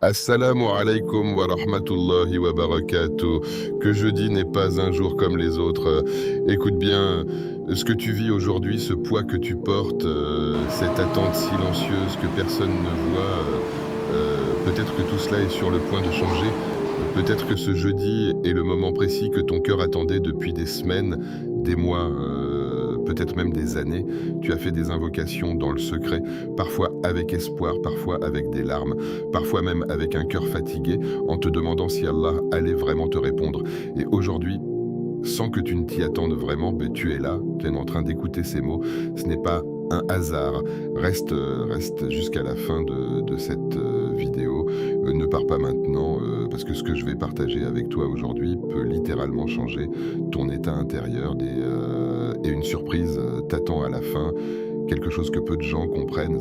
Assalamu alaikum wa rahmatullahi wa barakatuh. Que jeudi n'est pas un jour comme les autres. Écoute bien, ce que tu vis aujourd'hui, ce poids que tu portes, cette attente silencieuse que personne ne voit, peut-être que tout cela est sur le point de changer. Peut-être que ce jeudi est le moment précis que ton cœur attendait depuis des semaines, des mois, peut-être même des années. Tu as fait des invocations dans le secret, parfois avec espoir, parfois avec des larmes, parfois même avec un cœur fatigué, en te demandant si Allah allait vraiment te répondre. Et aujourd'hui, sans que tu ne t'y attendes vraiment, ben, tu es là, tu es en train d'écouter ces mots. Ce n'est pas un hasard. Reste jusqu'à la fin de cette vidéo. Ne pars pas maintenant, parce que ce que je vais partager avec toi aujourd'hui peut littéralement changer ton état intérieur. Et une surprise t'attend à la fin, quelque chose que peu de gens comprennent,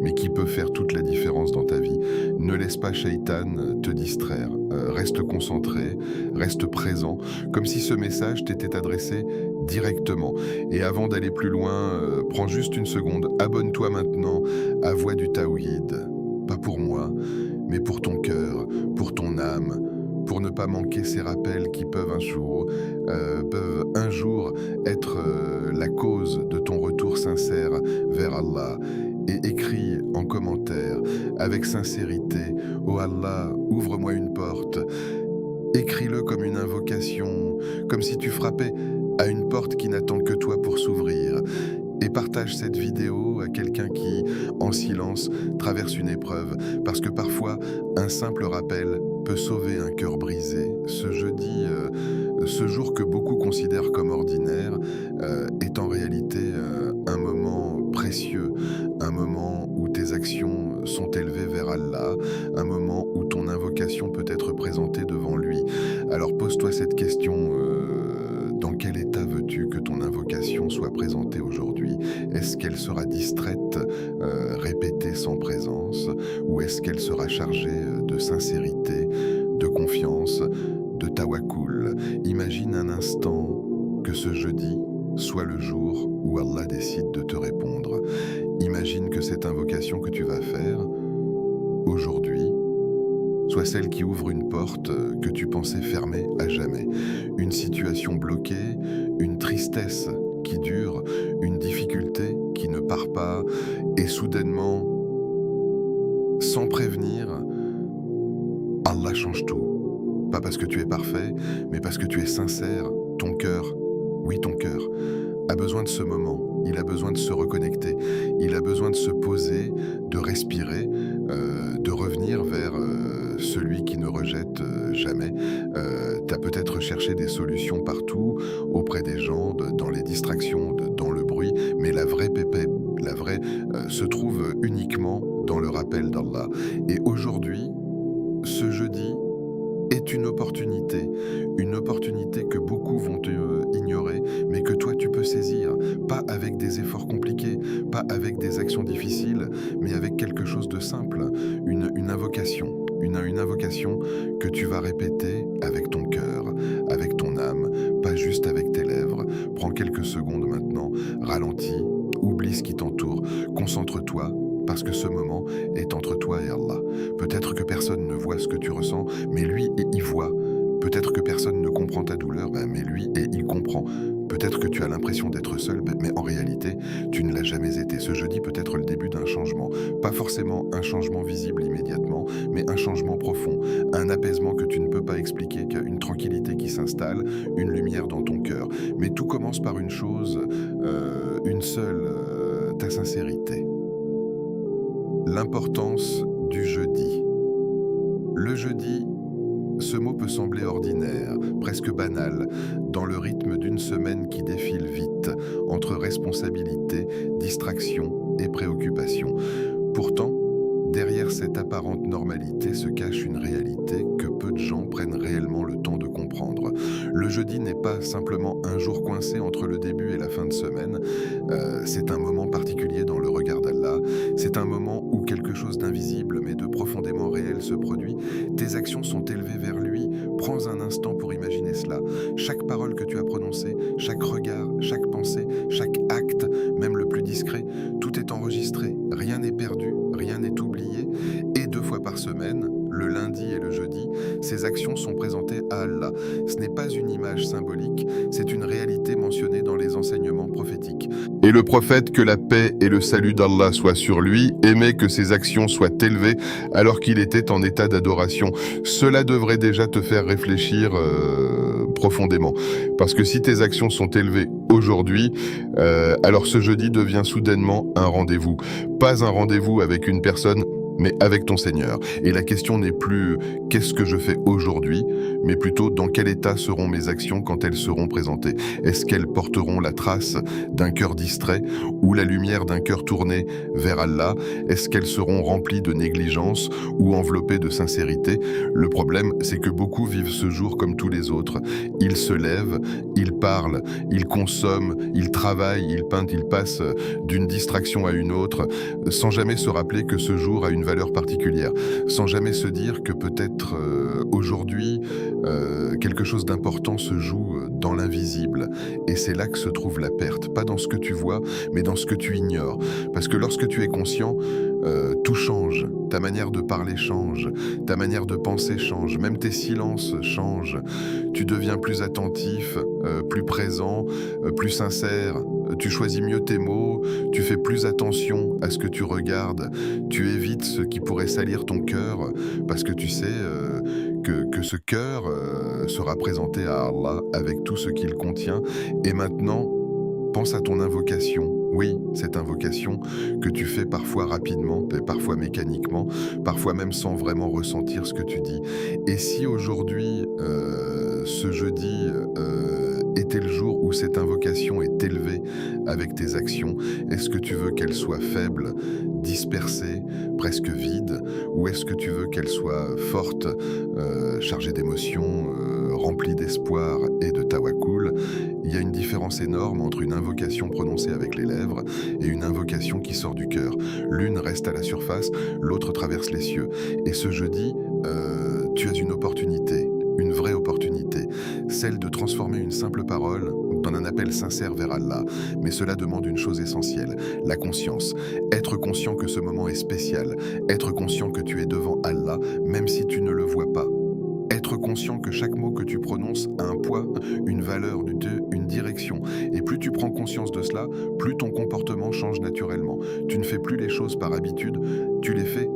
mais qui peut faire toute la différence dans ta vie. Ne laisse pas Shaitan te distraire. Reste concentré, reste présent, comme si ce message t'était adressé directement. Et avant d'aller plus loin, prends juste une seconde, abonne-toi maintenant à Voix du Tawhid. Pas pour moi, mais pour ton cœur, pour ton âme, pour ne pas manquer ces rappels qui peuvent un jour être la cause de ton retour sincère vers Allah. Et écris en commentaire avec sincérité: Oh Allah, ouvre-moi une porte. Écris-le comme une invocation, comme si tu frappais à une porte qui n'attend que toi pour s'ouvrir. Et partage cette vidéo à quelqu'un qui, en silence, traverse une épreuve. Parce que parfois, un simple rappel peut sauver un cœur brisé. Ce jeudi, ce jour que beaucoup considèrent comme ordinaire, est en réalité un moment précieux, un moment où tes actions sont élevées vers Allah, un moment où ton invocation peut être présentée devant lui. Alors pose-toi cette question: dans quel état veux-tu que ton invocation soit présentée aujourd'hui? Est-ce qu'elle sera distraite, répétée sans présence, ou est-ce qu'elle sera chargée de sincérité, de confiance, de tawakkul? Imagine un instant que ce jeudi soit le jour où Allah décide de te répondre. Imagine que cette invocation que tu vas faire aujourd'hui soit celle qui ouvre une porte que tu pensais fermée à jamais. Une situation bloquée, une tristesse qui dure, une difficulté qui ne part pas, et soudainement, sans prévenir, Allah change tout. Pas parce que tu es parfait, mais parce que tu es sincère. Ton cœur, oui ton cœur, a besoin de ce moment. Il a besoin de se reconnecter. Il a besoin de se poser, de respirer, de revenir vers celui qui ne rejette jamais. Tu as peut-être cherché des solutions partout, auprès des gens, dans les distractions, dans le bruit, mais la vraie pépée, la vraie, se trouve uniquement dans le rappel d'Allah. Et aujourd'hui, ce jeudi, est une opportunité que beaucoup vont ignorer, mais que toi tu peux saisir, pas avec des efforts compliqués, pas avec des actions difficiles, mais avec quelque chose de simple, une invocation, une invocation que tu vas répéter avec ton cœur, avec ton âme, pas juste avec tes lèvres. Prends quelques secondes maintenant, ralentis, oublie ce qui t'entoure, concentre-toi, parce que ce moment est entre toi et Allah. Peut-être que personne ne voit ce que tu ressens, mais lui, il voit. Peut-être que personne ne comprend ta douleur, mais lui, il comprend. Peut-être que tu as l'impression d'être seul, mais en réalité, tu ne l'as jamais été. Ce jeudi peut être le début d'un changement. Pas forcément un changement visible immédiatement, mais un changement profond. Un apaisement que tu ne peux pas expliquer, une tranquillité qui s'installe, une lumière dans ton cœur. Mais tout commence par une chose, une seule, ta sincérité. L'importance du jeudi. Le jeudi, ce mot peut sembler ordinaire, presque banal, dans le rythme d'une semaine qui défile vite, entre responsabilités, distractions et préoccupations. Pourtant, derrière cette apparente normalité se cache une réalité que peu de gens prennent réellement le temps de comprendre. Le jeudi n'est pas simplement un jour coincé entre le début et la fin de semaine, c'est un moment particulier dans le regard d'Allah, c'est un moment où quelque chose d'invisible mais de profondément réel se produit. Tes actions sont élevées vers lui, prends un instant pour imaginer cela. Chaque parole que tu as prononcée, chaque regard, chaque pensée, chaque acte, même le plus discret, tout est enregistré, rien n'est perdu, rien n'est oublié, et 2 fois par semaine, le lundi et le jeudi, ces actions sont présentées à Allah. Ce n'est pas une image symbolique, c'est une réalité mentionnée dans les enseignements prophétiques. Et le prophète, que la paix et le salut d'Allah soient sur lui, aimait que ses actions soient élevées alors qu'il était en état d'adoration. Cela devrait déjà te faire réfléchir profondément. Parce que si tes actions sont élevées aujourd'hui, alors ce jeudi devient soudainement un rendez-vous. Pas un rendez-vous avec une personne, mais avec ton Seigneur. Et la question n'est plus « qu'est-ce que je fais aujourd'hui ?», mais plutôt « dans quel état seront mes actions quand elles seront présentées ? Est-ce qu'elles porteront la trace d'un cœur distrait ou la lumière d'un cœur tourné vers Allah ? Est-ce qu'elles seront remplies de négligence ou enveloppées de sincérité ? Le problème, c'est que beaucoup vivent ce jour comme tous les autres. Ils se lèvent, ils parlent, ils consomment, ils travaillent, ils peintent, ils passent d'une distraction à une autre, sans jamais se rappeler que ce jour a une valeur particulière, sans jamais se dire que peut-être aujourd'hui quelque chose d'important se joue dans l'invisible. Et c'est là que se trouve la perte, pas dans ce que tu vois, mais dans ce que tu ignores. Parce que lorsque tu es conscient, tout change, ta manière de parler change, ta manière de penser change, même tes silences changent. Tu deviens plus attentif, plus présent, plus sincère. Tu choisis mieux tes mots, tu fais plus attention à ce que tu regardes, tu évites ce qui pourrait salir ton cœur, parce que tu sais que ce cœur sera présenté à Allah avec tout ce qu'il contient. Et maintenant, pense à ton invocation. Oui, cette invocation que tu fais parfois rapidement, parfois mécaniquement, parfois même sans vraiment ressentir ce que tu dis. Et si aujourd'hui, ce jeudi, était le jour où cette invocation est élevée avec tes actions, est-ce que tu veux qu'elle soit faible, dispersée, presque vide, ou est-ce que tu veux qu'elle soit forte, chargée d'émotions, remplie d'espoir et de tawakkul? Il y a une différence énorme entre une invocation prononcée avec les lèvres et une invocation qui sort du cœur. L'une reste à la surface, l'autre traverse les cieux. Et ce jeudi, tu as une opportunité, une vraie opportunité, celle de transformer une simple parole dans un appel sincère vers Allah. Mais cela demande une chose essentielle, la conscience. Être conscient que ce moment est spécial, être conscient que tu es devant Allah, même si tu ne le vois pas. Être conscient que chaque mot que tu prononces a un poids, une valeur, une direction. Et plus tu prends conscience de cela, plus ton comportement change naturellement. Tu ne fais plus les choses par habitude, tu les fais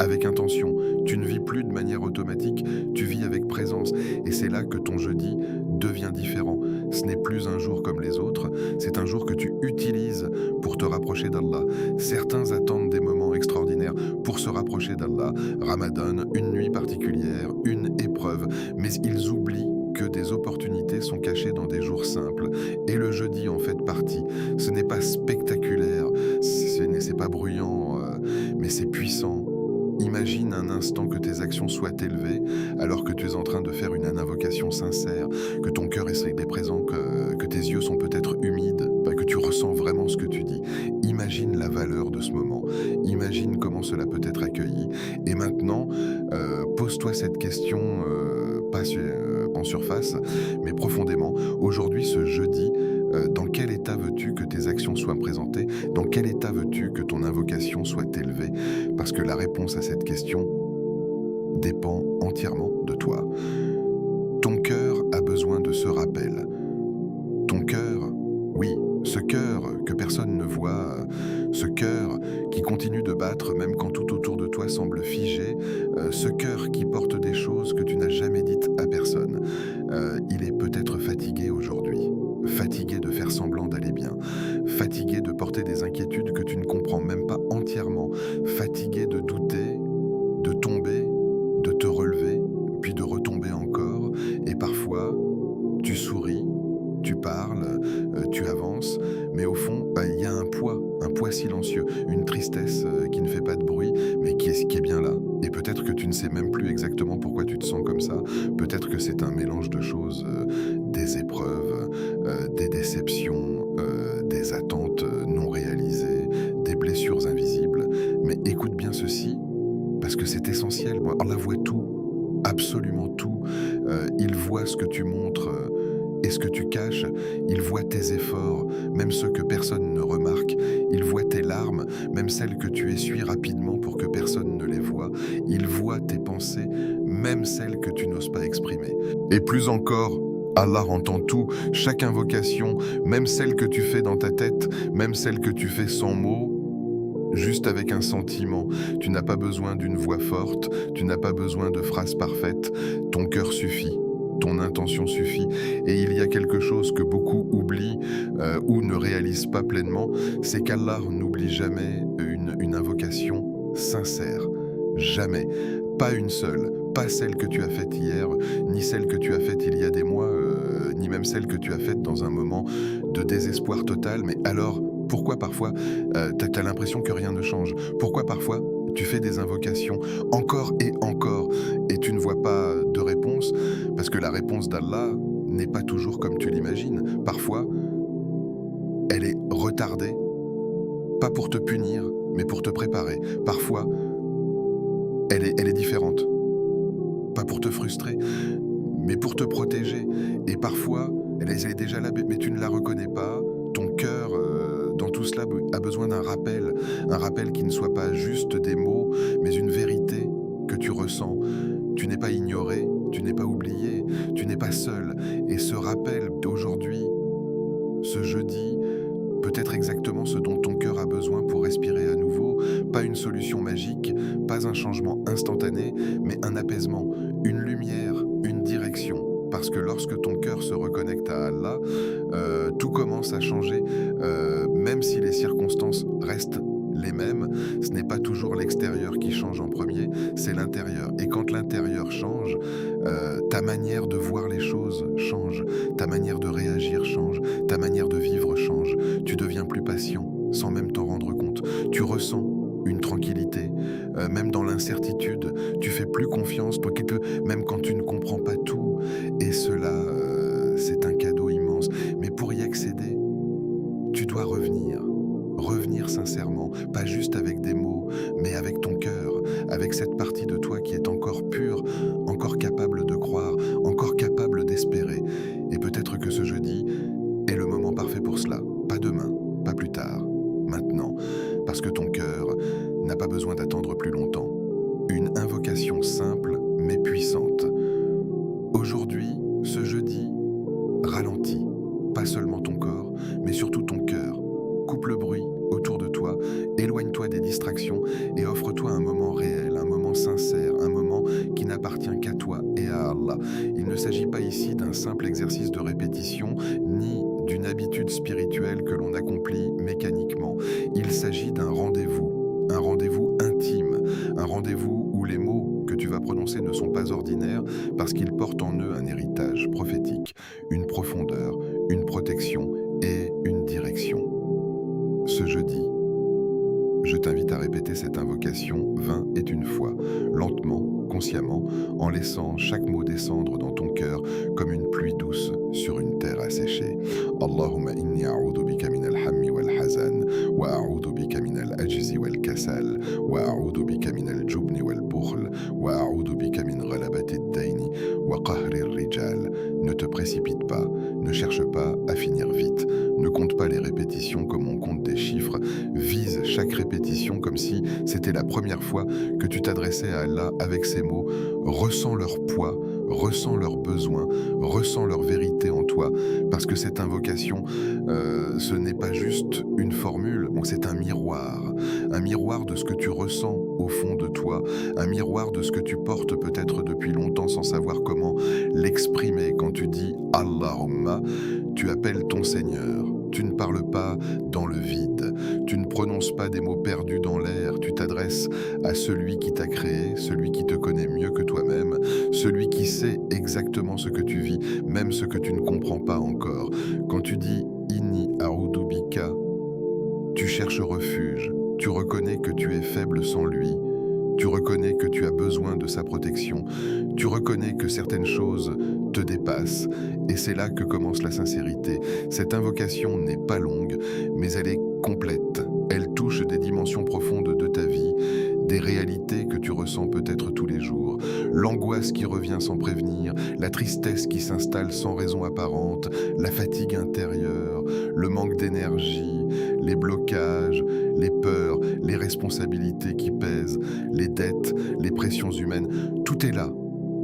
avec intention. Tu ne vis plus de manière automatique, tu vis avec présence. Et c'est là que ton jeudi devient différent. Ce n'est plus un jour comme les autres, c'est un jour que tu utilises pour te rapprocher d'Allah. Certains attendent des moments extraordinaires pour se rapprocher d'Allah. Ramadan, une nuit particulière, une épreuve, mais ils oublient que des opportunités sont cachées dans des jours simples. Et le jeudi en fait partie. Ce n'est pas spectaculaire, c'est pas bruyant, mais c'est puissant. Imagine un instant que tes actions soient élevées alors que tu es en train de faire une invocation sincère, que ton cœur est présent, que tes yeux sont peut-être humides, que tu ressens vraiment ce que tu dis. Imagine la valeur de ce moment, imagine comment cela peut être accueilli. Et maintenant, pose-toi cette question, pas en surface, mais profondément. Aujourd'hui, ce jeudi, dans quel état veux-tu que tes actions soient présentées? Dans quel état veux-tu que ton invocation soit élevée? Parce que la réponse à cette question dépend entièrement de toi. Ton cœur a besoin de ce rappel. Ton cœur, oui, ce cœur que personne ne voit, ce cœur qui continue de battre même quand tout autour de toi semble figé, ce cœur qui porte des choses que tu n'as jamais dites à personne. Il est peut-être fatigué aujourd'hui. Fatigué de faire semblant d'aller bien, fatigué de porter des inquiétudes que tu ne comprends même pas entièrement, fatigué de douter, de tomber, de te relever, puis de retomber encore, et parfois tu souris, tu parles, tu avances, mais au fond, il y a un poids silencieux, une tristesse qui ne fait pas de bruit, mais qui est bien là. Et peut-être que tu ne sais même plus exactement pourquoi tu te sens comme ça, peut-être que c'est un mélange de choses, des épreuves, des déceptions, des attentes non réalisées, des blessures invisibles. Mais écoute bien ceci, parce que c'est essentiel. Allah voit tout, absolument tout. Il voit ce que tu montres. Et ce que tu caches, il voit tes efforts, même ceux que personne ne remarque. Il voit tes larmes, même celles que tu essuies rapidement pour que personne ne les voie. Il voit tes pensées, même celles que tu n'oses pas exprimer. Et plus encore, Allah entend tout, chaque invocation, même celle que tu fais dans ta tête, même celle que tu fais sans mots, juste avec un sentiment. Tu n'as pas besoin d'une voix forte, tu n'as pas besoin de phrases parfaites, ton cœur suffit. Ton intention suffit. Et il y a quelque chose que beaucoup oublient ou ne réalisent pas pleinement, c'est qu'Allah n'oublie jamais une invocation sincère. Jamais. Pas une seule. Pas celle que tu as faite hier, ni celle que tu as faite il y a des mois, ni même celle que tu as faite dans un moment de désespoir total. Mais alors, pourquoi parfois tu as l'impression que rien ne change? Pourquoi parfois tu fais des invocations encore et tu ne vois pas de réponse? Parce que la réponse d'Allah n'est pas toujours comme tu l'imagines. Parfois, elle est retardée, pas pour te punir, mais pour te préparer. Parfois, elle est différente, pas pour te frustrer, mais pour te protéger. Et parfois, elle est déjà là, mais tu ne la reconnais pas. Ton cœur, dans tout cela, a besoin d'un rappel. Un rappel qui ne soit pas juste des mots, mais une vérité que tu ressens. Tu n'es pas ignoré, tu n'es pas oublié, tu n'es pas seul. Et ce rappel d'aujourd'hui, ce jeudi, peut être exactement ce dont ton cœur a besoin pour respirer à nouveau. Pas une solution magique, pas un changement instantané, mais un apaisement, une lumière, une direction. Parce que lorsque ton cœur se reconnecte à Allah, tout commence à changer, même si les circonstances restent les mêmes. Ce n'est pas toujours l'extérieur qui change en premier, c'est l'intérieur. Et quand l'intérieur change, ta manière de voir les choses change, ta manière de réagir change, ta manière de vivre change. Tu deviens plus patient sans même t'en rendre compte. Tu ressens une tranquillité, même dans l'incertitude. Tu fais plus confiance, même quand tu ne comprends pas tout. Et cela, c'est un cadeau immense. Mais pour y accéder, tu dois revenir. Revenir sincèrement, pas juste avec des mots, mais avec ton cœur, avec cette partie de toi qui est encore pure, encore capable de croire, encore capable d'espérer. Et peut-être que ce jeudi est le moment parfait pour cela. Pas demain, pas plus tard, maintenant, parce que ton cœur n'a pas besoin d'attendre plus longtemps. Une invocation simple mais puissante. Aujourd'hui, ce jeudi, ralentis, pas seulement ton corps, mais surtout ton cœur. Coupe le bruit autour de toi, éloigne-toi des distractions et offre-toi un moment réel, un moment sincère, un moment qui n'appartient qu'à toi et à Allah. Il ne s'agit pas ici d'un simple exercice de répétition, ni d'une habitude spirituelle que l'on accomplit mécaniquement. Il s'agit d'un rendez-vous intime, un rendez-vous où les mots que tu vas prononcer ne sont pas ordinaires parce qu'ils portent en eux un héritage prophétique, une profondeur, une protection et une direction. Ce jeudi, je t'invite à répéter cette invocation 20 et une fois, lentement, consciemment, en laissant chaque mot descendre dans ton cœur comme une pluie douce sur une terre asséchée. Allahumma inni a'udhu bika min al-hammi wal-hazan, wa a'udhu bika min al-ajzi wal-kasal, wa a'udhu bika min al-jubni wal-bukhl, wa a'udhu bika min ghalabati ad-dayni, wa qahri ar-rijal. Ne te précipite pas, ne cherche pas à finir vite, ne compte pas les répétitions comme on compte des chiffres, vise chaque répétition comme si c'était la première fois que tu t'adressais à Allah avec ces mots, ressens leur poids, ressens leurs besoins, ressens leur vérité en toi, parce que cette invocation, ce n'est pas juste une formule, donc c'est un miroir de ce que tu ressens au fond de toi, un miroir de ce que tu portes peut-être depuis longtemps sans savoir comment l'exprimer. Quand tu dis Allahumma, tu appelles ton Seigneur. Tu ne parles pas dans le vide, tu ne prononces pas des mots perdus dans l'air, tu t'adresses à celui qui t'a créé, celui qui te connaît mieux que toi-même, celui qui sait exactement ce que tu vis, même ce que tu ne comprends pas encore. Quand tu dis Inni a'udhu bika, tu cherches refuge, tu reconnais que tu es faible sans lui, tu reconnais que tu as besoin de sa protection, tu reconnais que certaines choses te dépassent, et c'est là que commence la sincérité. Cette invocation n'est pas longue, mais elle est complète. Elle touche des dimensions profondes de ta vie, des réalités que tu ressens peut-être tous les jours. l'angoisse qui revient sans prévenir, la tristesse qui s'installe sans raison apparente, la fatigue intérieure, le manque d'énergie, les blocages, les peurs, les responsabilités qui pèsent, les dettes, les pressions humaines. Tout est là,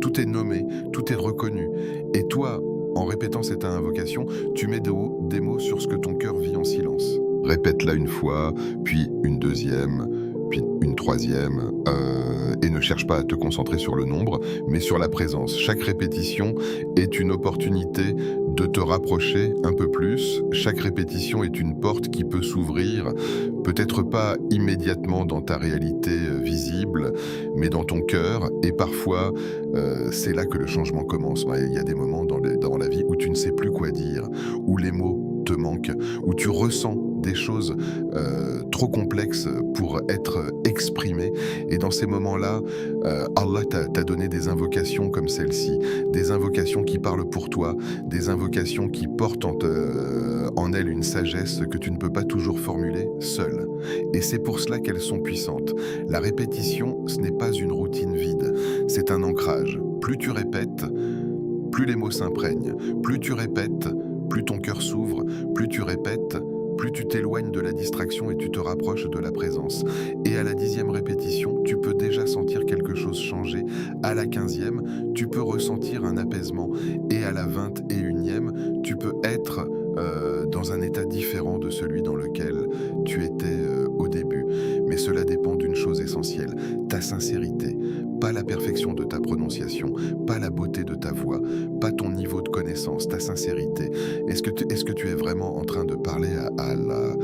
tout est nommé, tout est reconnu. Et toi, en répétant cette invocation, tu mets des mots sur ce que ton cœur vit en silence. Répète-la une fois, puis une deuxième, puis une troisième, et ne cherche pas à te concentrer sur le nombre, mais sur la présence. Chaque répétition est une opportunité de te rapprocher un peu plus. Chaque répétition est une porte qui peut s'ouvrir, peut-être pas immédiatement dans ta réalité visible, mais dans ton cœur. Et parfois, c'est là que le changement commence. Il y a des moments dans la vie où tu ne sais plus quoi dire, où les mots te manquent, où tu ressens des choses trop complexes pour être exprimées. Et dans ces moments-là, Allah t'a donné des invocations comme celle-ci, des invocations qui parlent pour toi, des invocations qui portent en elles une sagesse que tu ne peux pas toujours formuler seul. Et c'est pour cela qu'elles sont puissantes. La répétition, ce n'est pas une routine vide, c'est un ancrage. Plus tu répètes, plus les mots s'imprègnent. Plus tu répètes, plus ton cœur s'ouvre. Plus tu répètes, plus tu t'éloignes de la distraction et tu te rapproches de la présence. Et à la 10e répétition, tu peux déjà sentir quelque chose changer. À la 15e, tu peux ressentir un apaisement. Et à la 21e, tu peux être dans un état différent de celui dans lequel tu étais au début. Mais cela dépend d'une chose essentielle, ta sincérité. Pas la perfection de ta prononciation, pas la beauté de ta voix, pas ton niveau de connaissance, ta sincérité. Est-ce que tu es vraiment en train de parler à Allah,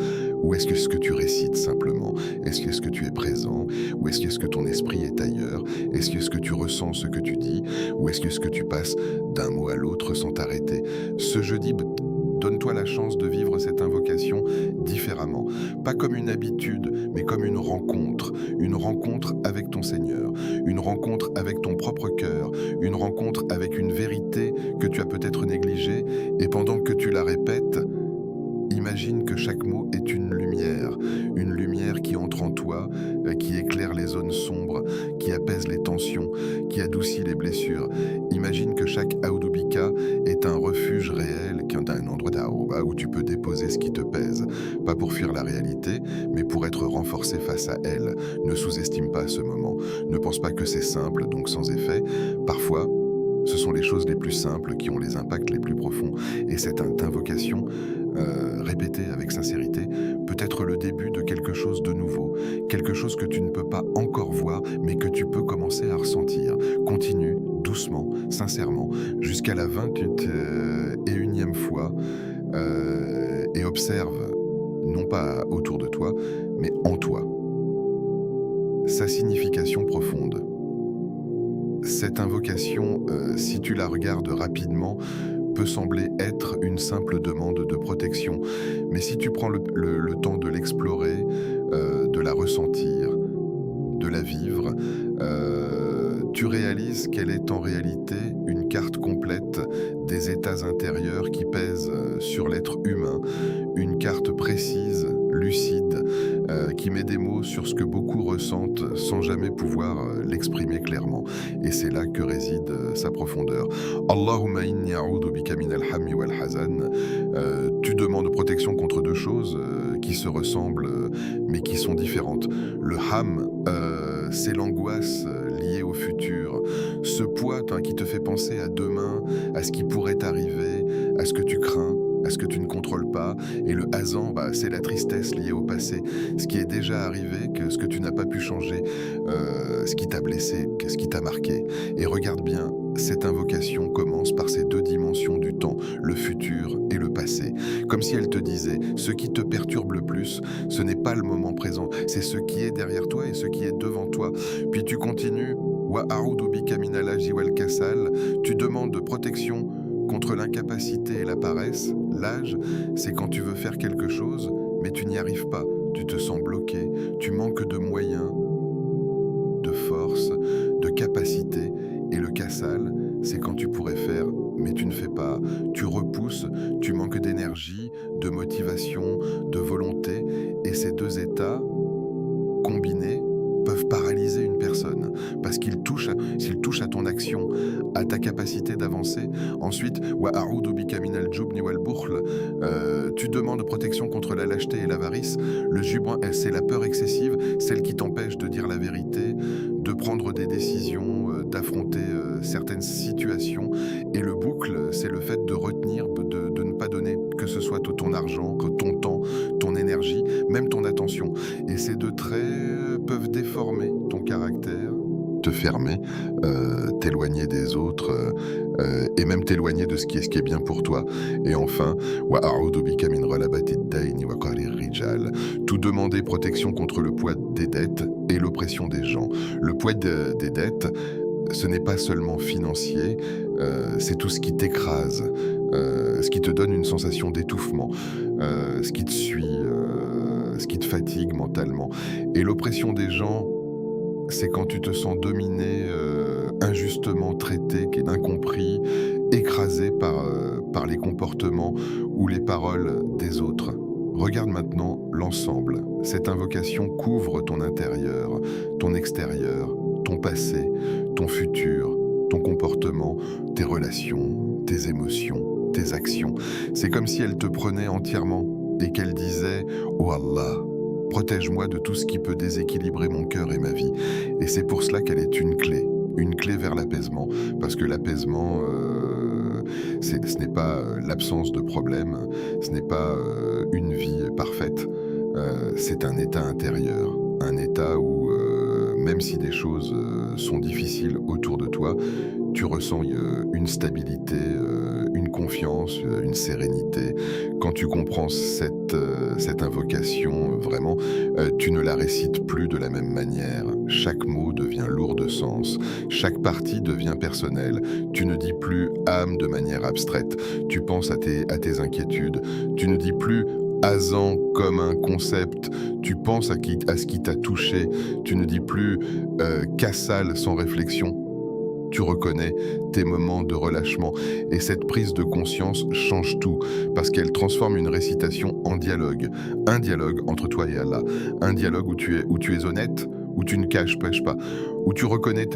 ou est-ce que tu récites simplement? Est-ce que tu es présent, ou est-ce que ton esprit est ailleurs? Est-ce que tu ressens ce que tu dis, ou est-ce que tu passes d'un mot à l'autre sans t'arrêter? Ce jeudi, donne-toi la chance de vivre cette invocation différemment. Pas comme une habitude, mais comme une rencontre avec ton Seigneur, une rencontre avec ton propre cœur, une rencontre avec une vérité que tu as peut-être négligée, et pendant que tu la répètes, imagine que chaque mot est une lumière qui entre en toi, qui éclaire les zones sombres, qui apaise les tensions, qui adoucit les blessures. Imagine que chaque Aoudubika est un refuge réel, un endroit d'Aouba où tu peux déposer ce qui te pèse. Pas pour fuir la réalité, mais pour être renforcé face à elle. Ne sous-estime pas ce moment. Ne pense pas que c'est simple, donc sans effet. Parfois, ce sont les choses les plus simples qui ont les impacts les plus profonds. Et cette invocation, répétée avec sincérité, peut être le début de quelque chose de nouveau. Quelque chose que tu ne peux pas encore voir, mais que tu peux commencer à ressentir. Continue, doucement, sincèrement, jusqu'à la 21e fois, et observe, non pas autour de toi, mais en toi, sa signification profonde. Cette invocation, si tu la regardes rapidement, peut sembler être une simple demande de protection. Mais si tu prends le temps de l'explorer, de la ressentir, de la vivre, tu réalises qu'elle est en réalité une carte complète des états intérieurs qui pèsent sur l'être humain, une carte précise, lucide, qui met des mots sur ce que beaucoup ressentent sans jamais pouvoir l'exprimer clairement. Et c'est là que réside sa profondeur. Allahumma inni a'udhu bika min al-hammi wal hazan. Tu demandes protection contre deux choses qui se ressemblent mais qui sont différentes. Le ham, c'est l'angoisse liée au futur. Ce poids qui te fait penser à demain, à ce qui pourrait arriver, à ce que tu crains, à ce que tu ne contrôles pas. Et le hazan, c'est la tristesse liée au passé. Ce qui est déjà arrivé, ce que tu n'as pas pu changer, ce qui t'a blessé, ce qui t'a marqué. Et regarde bien, cette invocation commence par ces deux dimensions du temps, le futur et le passé. Comme si elle te disait, ce qui te perturbe le plus, ce n'est pas le moment présent, c'est ce qui est derrière toi et ce qui est devant toi. Puis tu continues, wa a'udhu bika min al-ajzi wal kasal, tu demandes de protection contre l'incapacité et la paresse. L'âge, c'est quand tu veux faire quelque chose, mais tu n'y arrives pas, tu te sens bloqué, tu manques de moyens, de force, de capacité. Et le kassal, c'est quand tu pourrais faire, mais tu ne fais pas. Tu repousses, tu manques d'énergie, de motivation, de volonté. Et ces deux états, combinés, peuvent paralyser une personne. Parce s'ils touchent touche à ton action, à ta capacité d'avancer. Ensuite, wa a'udhu bika minal jubni wal bukhl. Tu demandes protection contre la lâcheté et l'avarice. Le jubn, c'est la peur excessive, celle qui t'empêche de dire la vérité, de prendre des décisions, d'affronter certaines situations. Et le boucle, c'est le fait de retenir, de ne pas donner que ce soit ton argent, que ton temps, ton énergie, même ton attention. Et ces deux traits peuvent déformer ton caractère, te fermer, t'éloigner des autres et même t'éloigner de ce qui est bien pour toi. Et enfin, wa a'udhu bika min ghalabati ad-dayni wa qahri ar-rijal. Tout demander protection contre le poids des dettes et l'oppression des gens. Le poids des dettes, ce n'est pas seulement financier, c'est tout ce qui t'écrase, ce qui te donne une sensation d'étouffement, ce qui te suit, ce qui te fatigue mentalement. Et l'oppression des gens, c'est quand tu te sens dominé, injustement traité, incompris, écrasé par les comportements ou les paroles des autres. Regarde maintenant l'ensemble. Cette invocation couvre ton intérieur, ton extérieur, ton passé, ton futur, ton comportement, tes relations, tes émotions, tes actions. C'est comme si elle te prenait entièrement et qu'elle disait « Oh Allah, protège-moi de tout ce qui peut déséquilibrer mon cœur et ma vie. » Et c'est pour cela qu'elle est une clé vers l'apaisement. Parce que l'apaisement, ce n'est pas l'absence de problème, ce n'est pas une vie parfaite, c'est un état intérieur. Un état où, même si des choses sont difficiles autour de toi, tu ressens une stabilité, une confiance, une sérénité. Quand tu comprends cette invocation, vraiment, tu ne la récites plus de la même manière. Chaque mot devient lourd de sens. Chaque partie devient personnelle. Tu ne dis plus âme de manière abstraite. Tu penses à tes inquiétudes. Tu ne dis plus Azan comme un concept, tu penses à ce qui t'a touché, tu ne dis plus Kassal sans réflexion, tu reconnais tes moments de relâchement. Et cette prise de conscience change tout, parce qu'elle transforme une récitation en dialogue. Un dialogue entre toi et Allah, un dialogue où tu es honnête, où tu ne caches pas, où tu reconnais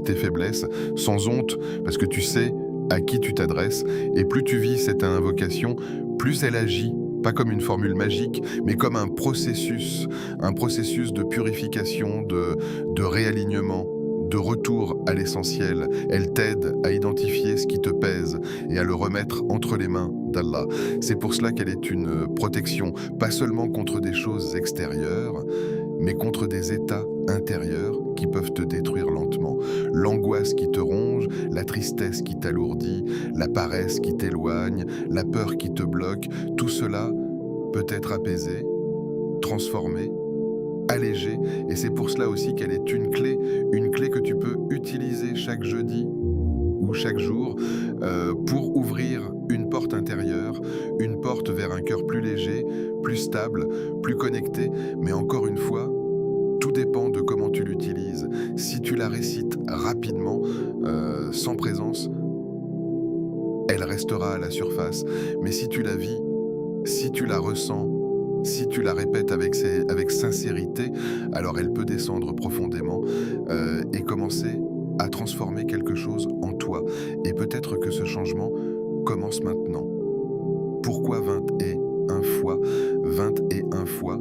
tes faiblesses sans honte, parce que tu sais à qui tu t'adresses, et plus tu vis cette invocation, plus elle agit. Pas comme une formule magique, mais comme un processus de purification, de réalignement, de retour à l'essentiel. Elle t'aide à identifier ce qui te pèse et à le remettre entre les mains d'Allah. C'est pour cela qu'elle est une protection, pas seulement contre des choses extérieures, mais contre des états intérieurs qui peuvent te détruire lentement. L'angoisse qui te ronge, la tristesse qui t'alourdit, la paresse qui t'éloigne, la peur qui te bloque, tout cela peut être apaisé, transformé, allégé. Et c'est pour cela aussi qu'elle est une clé que tu peux utiliser chaque jeudi ou chaque jour pour ouvrir une porte intérieure, une porte vers un cœur plus léger, plus stable, plus connecté. Mais encore une fois, tout dépend de comment tu l'utilises. Si tu la récites rapidement, sans présence, elle restera à la surface. Mais si tu la vis, si tu la ressens, si tu la répètes avec sincérité, alors elle peut descendre profondément et commencer à transformer quelque chose en toi. Et peut-être que ce changement commence maintenant. Pourquoi 21 fois 21 fois?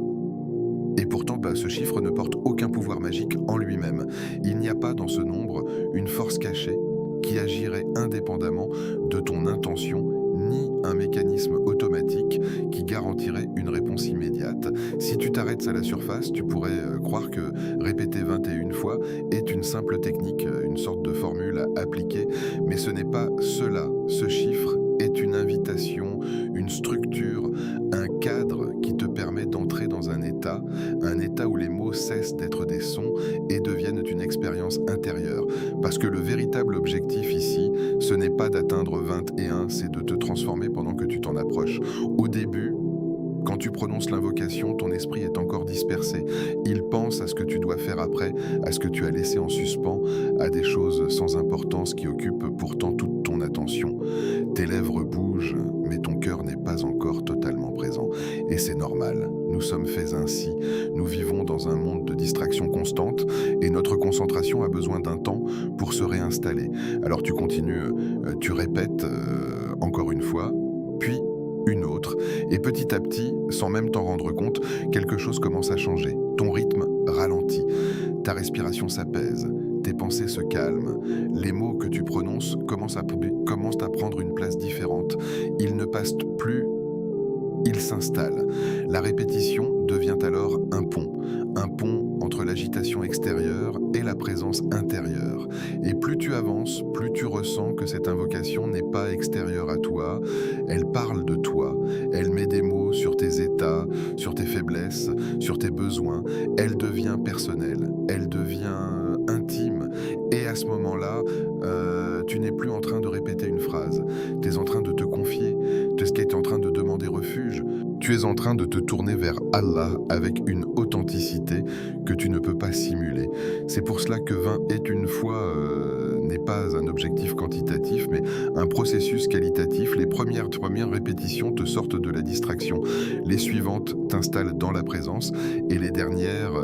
Et pourtant, ce chiffre ne porte aucun pouvoir magique en lui-même. Il n'y a pas dans ce nombre une force cachée qui agirait indépendamment de ton intention, ni un mécanisme automatique qui garantirait une réponse immédiate. Si tu t'arrêtes à la surface, tu pourrais croire que répéter 21 fois est une simple technique, une sorte de formule à appliquer, mais ce n'est pas cela. Ce chiffre est une invitation, une structure, un cadre qui te permet d'entrer dans un état où les mots cessent d'être des sons et deviennent une expérience intérieure. Parce que le véritable objectif ici, ce n'est pas d'atteindre 21, c'est de te transformer pendant que tu t'en approches. Au début, quand tu prononces l'invocation, ton esprit est encore dispersé. Il pense à ce que tu dois faire après, à ce que tu as laissé en suspens, à des choses sans importance qui occupent pourtant toute ton attention. Tes lèvres bougent, mais ton cœur n'est pas encore totalement présent. Et c'est normal, nous sommes faits ainsi. Nous vivons dans un monde de distraction constante et notre concentration a besoin d'un temps pour se réinstaller. Alors tu continues, tu répètes encore une fois, puis une autre, et petit à petit, sans même t'en rendre compte, quelque chose commence à changer. Ton rythme ralentit, ta respiration s'apaise, tes pensées se calment, les mots que tu prononces commencent à prendre une place différente. Ils ne passent plus, ils s'installent. La répétition devient alors un pont entre l'agitation extérieure et la présence intérieure. Et plus tu avances, plus tu ressens que cette invocation n'est pas extérieure à toi, elle parle de toi, elle met des mots sur tes états, sur tes faiblesses, sur tes besoins, elle devient personnelle, elle devient intime. Et à ce moment-là, tu n'es plus en train de répéter une phrase, tu es en train de te confier, tu es en train de demander refuge, tu es en train de te tourner vers Allah avec une authenticité que tu ne peux pas simuler. C'est pour cela que 20 est une fois n'est pas un objectif quantitatif, mais un processus qualitatif. Les premières répétitions te sortent de la distraction. Les suivantes t'installent dans la présence et les dernières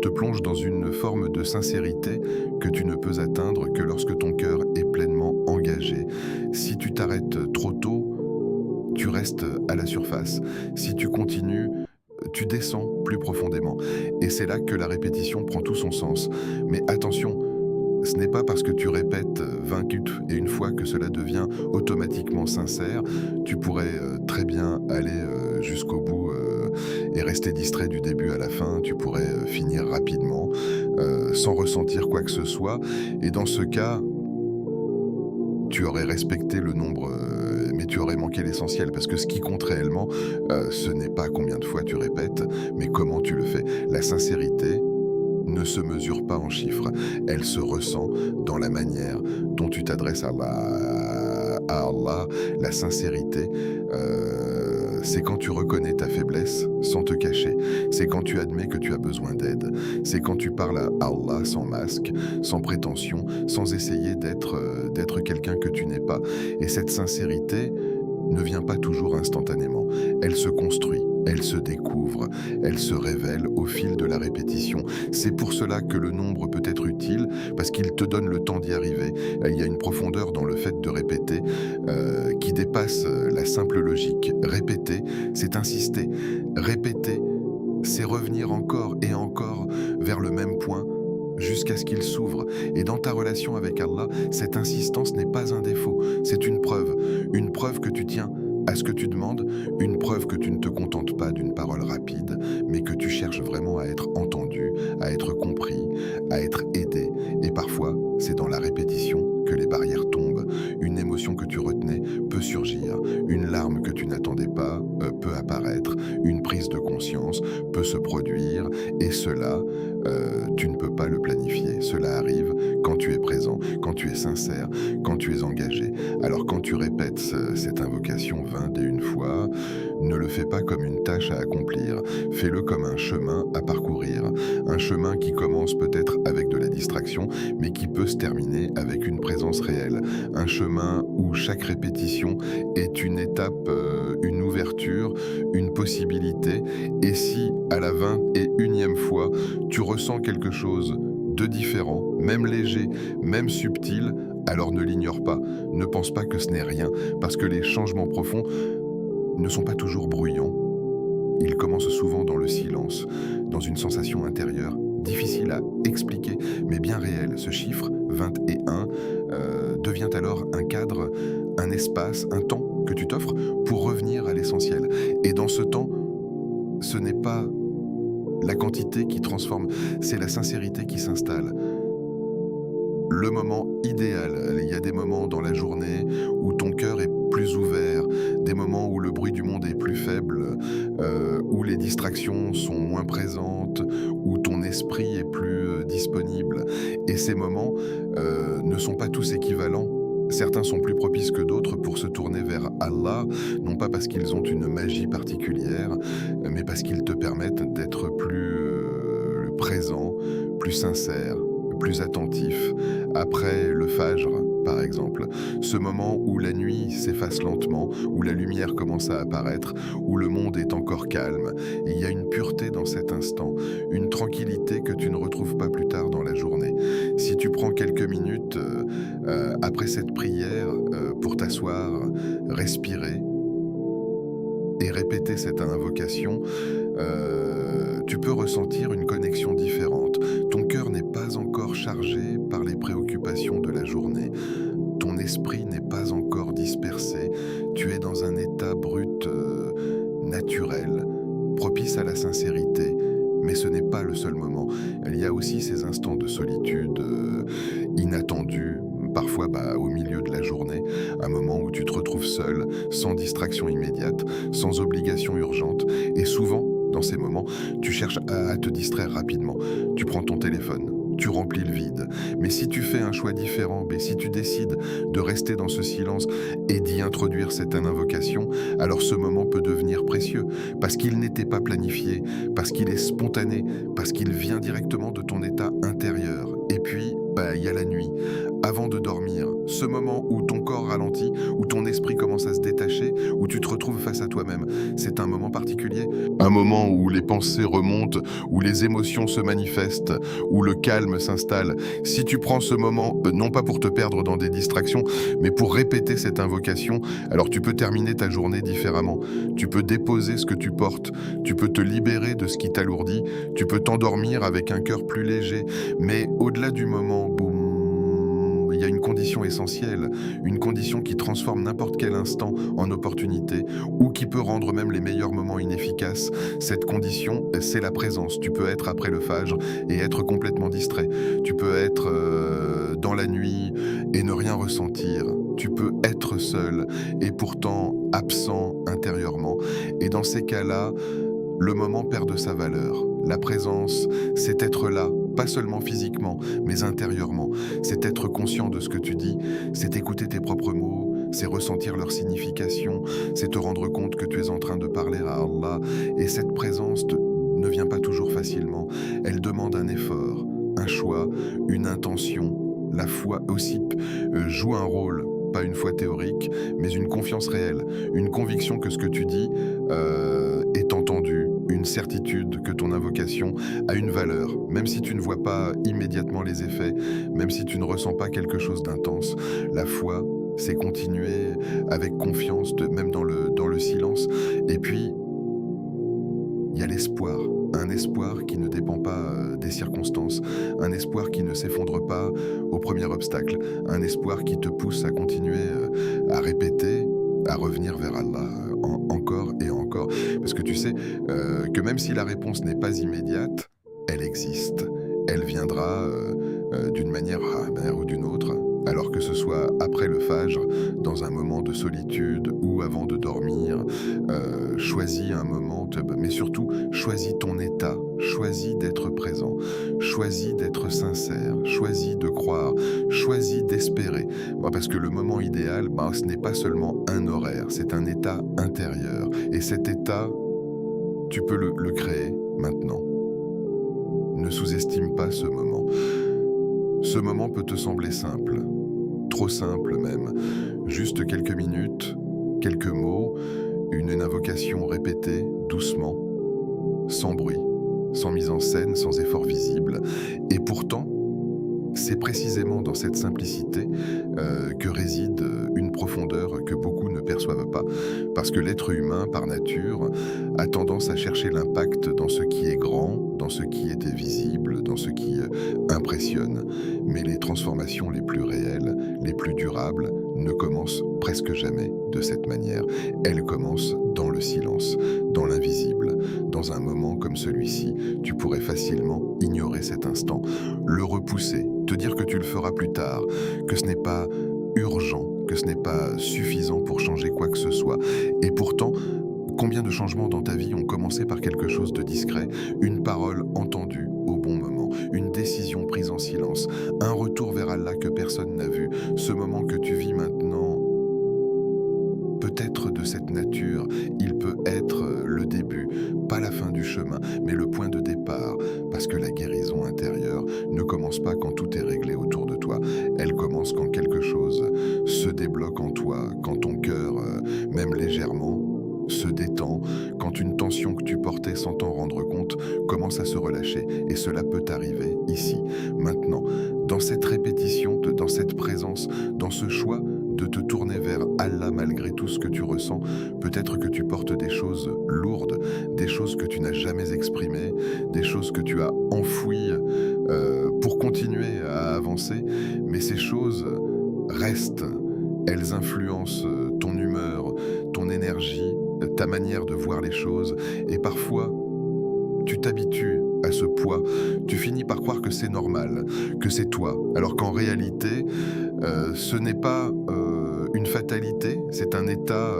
te plongent dans une forme de sincérité que tu ne peux atteindre que lorsque ton cœur est pleinement engagé. Si tu t'arrêtes trop tôt, tu restes à la surface. Si tu continues, tu descends plus profondément. Et c'est là que la répétition prend tout son sens. Mais attention, ce n'est pas parce que tu répètes 20 et une fois que cela devient automatiquement sincère. Tu pourrais très bien aller jusqu'au bout et rester distrait du début à la fin. Tu pourrais finir rapidement sans ressentir quoi que ce soit. Et dans ce cas, tu aurais respecté le nombre, mais tu aurais manqué l'essentiel, parce que ce qui compte réellement, ce n'est pas combien de fois tu répètes, mais comment tu le fais. La sincérité ne se mesure pas en chiffres, elle se ressent dans la manière dont tu t'adresses à Allah. La sincérité, c'est quand tu reconnais ta faiblesse sans te cacher. C'est quand tu admets que tu as besoin d'aide. C'est quand tu parles à Allah sans masque, sans prétention, sans essayer d'être quelqu'un que tu n'es pas. Et cette sincérité ne vient pas toujours instantanément. Elle se construit, elle se découvre, elle se révèle au fil de la répétition. C'est pour cela que le nombre peut être utile, parce qu'il te donne le temps d'y arriver. Il y a une profondeur dans le fait de répéter qui dépasse la simple logique. Répéter, c'est insister. Répéter, c'est revenir encore et encore vers le même point, jusqu'à ce qu'il s'ouvre. Et dans ta relation avec Allah, cette insistance n'est pas un défaut, c'est une preuve que tu tiens à ce que tu demandes, une preuve que tu ne te contentes pas d'une parole rapide, mais que tu cherches vraiment à être entendu, à être compris, à être aidé. Et parfois, c'est dans la répétition que les barrières tombent. Une émotion que tu retenais peut surgir, une larme que tu n'attendais pas peut apparaître, une prise de conscience peut se produire, et cela, tu ne peux pas le planifier. Cela arrive quand tu es présent, quand tu es sincère, quand tu es engagé. Alors quand tu répètes cette invocation 21 fois, ne le fais pas comme une tâche à accomplir, fais-le comme un chemin à parcourir. Un chemin qui commence peut-être avec de la distraction, mais qui peut se terminer avec une présence réelle. Un chemin où chaque répétition est une étape, une ouverture, une possibilité. Et si, à la 21e fois, tu ressens quelque chose de différent, même léger, même subtil, alors ne l'ignore pas. Ne pense pas que ce n'est rien, parce que les changements profonds ne sont pas toujours bruyants. Ils commencent souvent dans le silence, dans une sensation intérieure, difficile à expliquer, mais bien réelle. Ce chiffre, 21, devient alors un cadre, un espace, un temps que tu t'offres pour revenir à l'essentiel. Et dans ce temps, ce n'est pas la quantité qui transforme, c'est la sincérité qui s'installe. Le moment idéal, il y a des moments dans la journée où ton cœur est plus ouvert, des moments où le bruit du monde est plus faible, où les distractions sont moins présentes, où ton esprit est plus disponible. Et ces moments ne sont pas tous équivalents. Certains sont plus propices que d'autres pour se tourner vers Allah, non pas parce qu'ils ont une magie particulière, mais parce qu'ils te permettent d'être plus présent, plus sincère, plus attentif. Après le Fajr, par exemple, exemple. Ce moment où la nuit s'efface lentement, où la lumière commence à apparaître, où le monde est encore calme. Et il y a une pureté dans cet instant, une tranquillité que tu ne retrouves pas plus tard dans la journée. Si tu prends quelques minutes après cette prière pour t'asseoir, respirer et répéter cette invocation, tu peux ressentir une connexion différente. Ton cœur n'est pas encore chargé par les préoccupations de la journée. Ton esprit n'est pas encore dispersé. Tu es dans un état brut, naturel, propice à la sincérité. Mais ce n'est pas le seul moment. Il y a aussi ces instants de solitude inattendus, parfois au milieu de la journée, un moment où tu te retrouves seul, sans distraction immédiate, sans obligation urgente, et souvent, dans ces moments, tu cherches à te distraire rapidement. Tu prends ton téléphone, tu remplis le vide. Mais si tu fais un choix différent, mais si tu décides de rester dans ce silence et d'y introduire cette invocation, alors ce moment peut devenir précieux, parce qu'il n'était pas planifié, parce qu'il est spontané, parce qu'il vient directement de ton état intérieur. Et puis, il y a la nuit, avant de dormir, ce moment où ton corps ralentit, où ton esprit commence à se détacher, où tu te retrouves face à toi-même. C'est un moment particulier. Un moment où les pensées remontent, où les émotions se manifestent, où le calme s'installe. Si tu prends ce moment, non pas pour te perdre dans des distractions, mais pour répéter cette invocation, alors tu peux terminer ta journée différemment. Tu peux déposer ce que tu portes, tu peux te libérer de ce qui t'alourdit, tu peux t'endormir avec un cœur plus léger. Mais au-delà du moment, boum, il y a une condition essentielle, une condition qui transforme n'importe quel instant en opportunité ou qui peut rendre même les meilleurs moments inefficaces. Cette condition, c'est la présence. Tu peux être après le fajr et être complètement distrait. Tu peux être dans la nuit et ne rien ressentir. Tu peux être seul et pourtant absent intérieurement. Et dans ces cas-là, le moment perd de sa valeur. La présence, c'est être là, pas seulement physiquement, mais intérieurement. C'est être conscient de ce que tu dis, c'est écouter tes propres mots, c'est ressentir leur signification, c'est te rendre compte que tu es en train de parler à Allah. Et cette présence ne vient pas toujours facilement. Elle demande un effort, un choix, une intention. La foi aussi joue un rôle. Pas une foi théorique, mais une confiance réelle, une conviction que ce que tu dis est entendu, une certitude que ton invocation a une valeur, même si tu ne vois pas immédiatement les effets, même si tu ne ressens pas quelque chose d'intense. La foi, c'est continuer avec confiance, même dans le silence. Et puis, il y a l'espoir. Un espoir qui ne dépend pas des circonstances, un espoir qui ne s'effondre pas au premier obstacle, un espoir qui te pousse à continuer à répéter, à revenir vers Allah encore et encore. Parce que tu sais que même si la réponse n'est pas immédiate, elle existe. Elle viendra d'une manière ou d'une autre. Alors que ce soit après le fajr, dans un moment de solitude ou avant de dormir, choisis un moment, mais surtout choisis ton état, choisis d'être présent, choisis d'être sincère, choisis de croire, choisis d'espérer. Parce que le moment idéal, ce n'est pas seulement un horaire, c'est un état intérieur. Et cet état, tu peux le créer maintenant. Ne sous-estime pas ce moment. Ce moment peut te sembler simple, trop simple même. Juste quelques minutes, quelques mots, une invocation répétée doucement, sans bruit, sans mise en scène, sans effort visible. Et pourtant, c'est précisément dans cette simplicité que réside une profondeur que beaucoup ne perçoivent pas. Parce que l'être humain, par nature, a tendance à chercher l'impact dans ce qui est grand, dans ce qui est visible, dans ce qui impressionne. Mais les transformations les plus réelles, les plus durables, ne commencent presque jamais de cette manière. Elles commencent dans le silence, dans l'invisible. Dans un moment comme celui-ci, tu pourrais facilement ignorer cet instant, le repousser, te dire que tu le feras plus tard, que ce n'est pas urgent, que ce n'est pas suffisant pour changer quoi que ce soit. Et pourtant, combien de changements dans ta vie ont commencé par quelque chose de discret, une parole entendue au bon moment, une décision prise en silence, un retour vers Allah que personne n'a vu, ce moment que tu vis maintenant peut être de cette nature, il peut être le début, pas la fin du chemin, mais le point de départ, parce que la guérison intérieure ne commence pas quand tout est réglé autour de toi, elle commence quand quelque chose débloque en toi, quand ton cœur, même légèrement, se détend, quand une tension que tu portais sans t'en rendre compte commence à se relâcher. Et cela peut arriver ici, maintenant, dans cette répétition, dans cette présence, dans ce choix de te tourner vers Allah malgré tout ce que tu ressens. Peut-être que tu portes des choses lourdes, des choses que tu n'as jamais exprimées, des choses que tu as enfouies pour continuer à avancer, mais ces choses restent. Elles influencent ton humeur, ton énergie, ta manière de voir les choses, et parfois, tu t'habitues à ce poids, tu finis par croire que c'est normal, que c'est toi, alors qu'en réalité, ce n'est pas une fatalité, c'est un état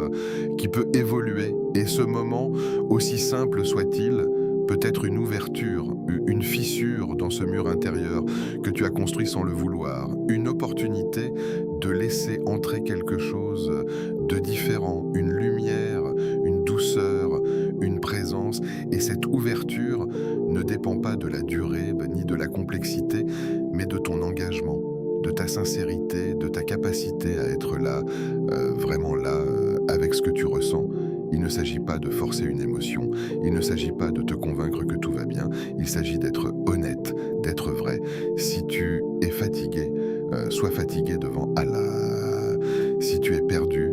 qui peut évoluer. Et ce moment, aussi simple soit-il, peut être une ouverture, une fissure dans ce mur intérieur que tu as construit sans le vouloir, une opportunité de laisser entrer quelque chose de différent, une lumière, une douceur, une présence. Et cette ouverture ne dépend pas de la durée ni de la complexité, mais de ton engagement, de ta sincérité, de ta capacité à être là, vraiment là, avec ce que tu ressens. Il ne s'agit pas de forcer une émotion, il ne s'agit pas de te convaincre que tout va bien, il s'agit d'être honnête, d'être vrai. Si tu es fatigué, sois fatigué devant Allah. Si tu es perdu,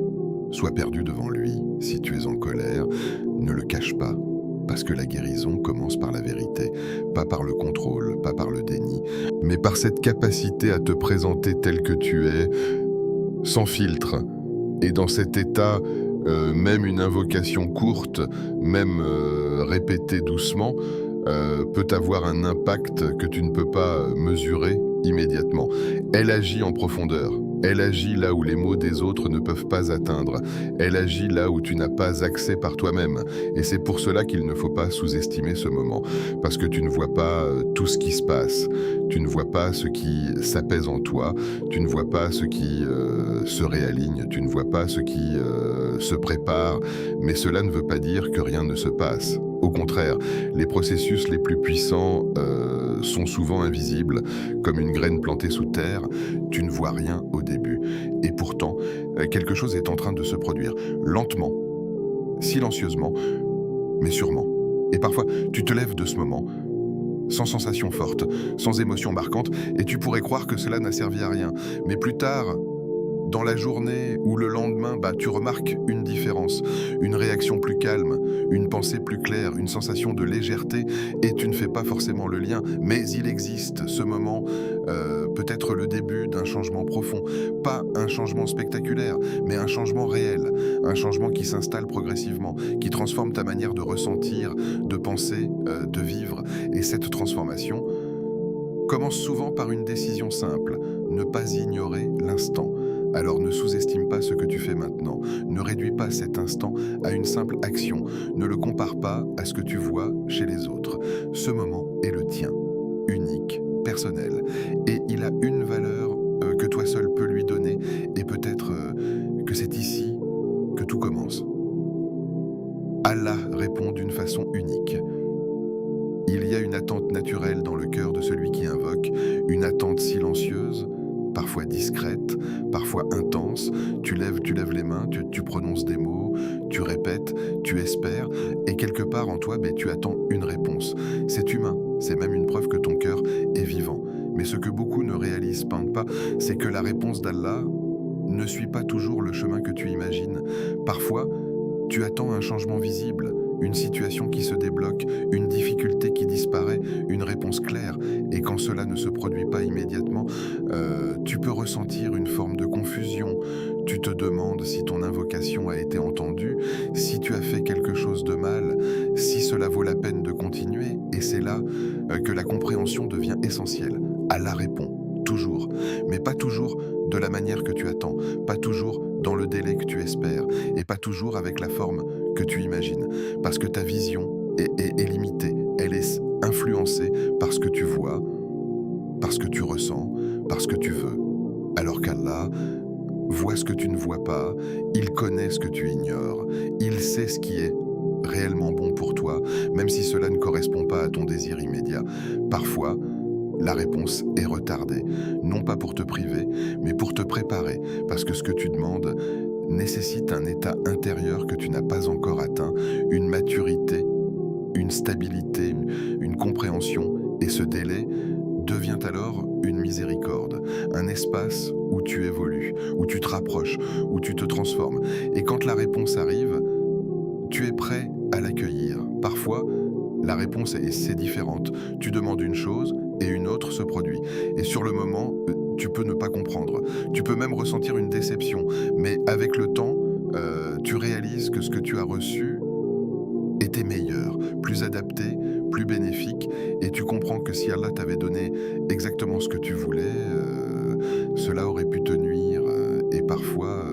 sois perdu devant lui. Si tu es en colère, ne le cache pas. Parce que la guérison commence par la vérité, pas par le contrôle, pas par le déni, mais par cette capacité à te présenter tel que tu es, sans filtre. Et dans cet état, même une invocation courte, même répétée doucement, peut avoir un impact que tu ne peux pas mesurer immédiatement. Elle agit en profondeur. Elle agit là où les mots des autres ne peuvent pas atteindre. Elle agit là où tu n'as pas accès par toi-même. Et c'est pour cela qu'il ne faut pas sous-estimer ce moment. Parce que tu ne vois pas tout ce qui se passe. Tu ne vois pas ce qui s'apaise en toi. Tu ne vois pas ce qui se réaligne. Tu ne vois pas ce qui se prépare. Mais cela ne veut pas dire que rien ne se passe. Au contraire, les processus les plus puissants sont souvent invisibles, comme une graine plantée sous terre. Tu ne vois rien au début. Et pourtant, quelque chose est en train de se produire, lentement, silencieusement, mais sûrement. Et parfois, tu te lèves de ce moment, sans sensation forte, sans émotion marquante, et tu pourrais croire que cela n'a servi à rien. Mais plus tard, dans la journée ou le lendemain, tu remarques une différence, une réaction plus calme, une pensée plus claire, une sensation de légèreté, et tu ne fais pas forcément le lien, mais il existe ce moment, peut-être le début d'un changement profond, pas un changement spectaculaire, mais un changement réel, un changement qui s'installe progressivement, qui transforme ta manière de ressentir, de penser, de vivre. Et cette transformation commence souvent par une décision simple, ne pas ignorer l'instant. Alors ne sous-estime pas ce que tu fais maintenant, ne réduis pas cet instant à une simple action, ne le compare pas à ce que tu vois chez les autres. Ce moment est le tien, unique, personnel, et il a une valeur que toi seul peux lui donner, et peut-être que c'est ici que tout commence. Allah répond d'une façon unique. Il y a une attente naturelle dans le cœur de celui qui invoque, une attente silencieuse, parfois discrète, parfois intense. Tu lèves les mains, tu prononces des mots, tu répètes, tu espères, et quelque part en toi, tu attends une réponse. C'est humain, c'est même une preuve que ton cœur est vivant. Mais ce que beaucoup ne réalisent pas, c'est que la réponse d'Allah ne suit pas toujours le chemin que tu imagines. Parfois, tu attends un changement visible, une situation qui se débloque, une difficulté qui disparaît, une réponse claire. Et quand cela ne se produit pas immédiatement, tu peux ressentir une forme de confusion. Tu te demandes si ton invocation a été entendue, si tu as fait quelque chose de mal, si cela vaut la peine de continuer. Et c'est là que la compréhension devient essentielle. Allah répond, toujours, mais pas toujours de la manière que tu attends, pas toujours dans le délai que tu espères, et pas toujours avec la forme que tu imagines, parce que ta vision est limitée, elle est influencée par ce que tu vois, par ce que tu ressens, par ce que tu veux, alors qu'Allah voit ce que tu ne vois pas, il connaît ce que tu ignores, il sait ce qui est réellement bon pour toi, même si cela ne correspond pas à ton désir immédiat. Parfois, la réponse est retardée. Non pas pour te priver, mais pour te préparer, parce que ce que tu demandes nécessite un état intérieur que tu n'as pas encore atteint, une maturité, une stabilité, une compréhension, et ce délai devient alors une miséricorde, un espace où tu évolues, où tu te rapproches, où tu te transformes. Et quand la réponse arrive, tu es prêt à l'accueillir. Parfois, la réponse c'est différente. Tu demandes une chose et une autre se produit. Et sur le moment, tu peux ne pas comprendre. Tu peux même ressentir une déception. Mais avec le temps, tu réalises que ce que tu as reçu était meilleur, plus adapté, plus bénéfique, et tu comprends que si Allah t'avait donné exactement ce que tu voulais, cela aurait pu te nuire, et parfois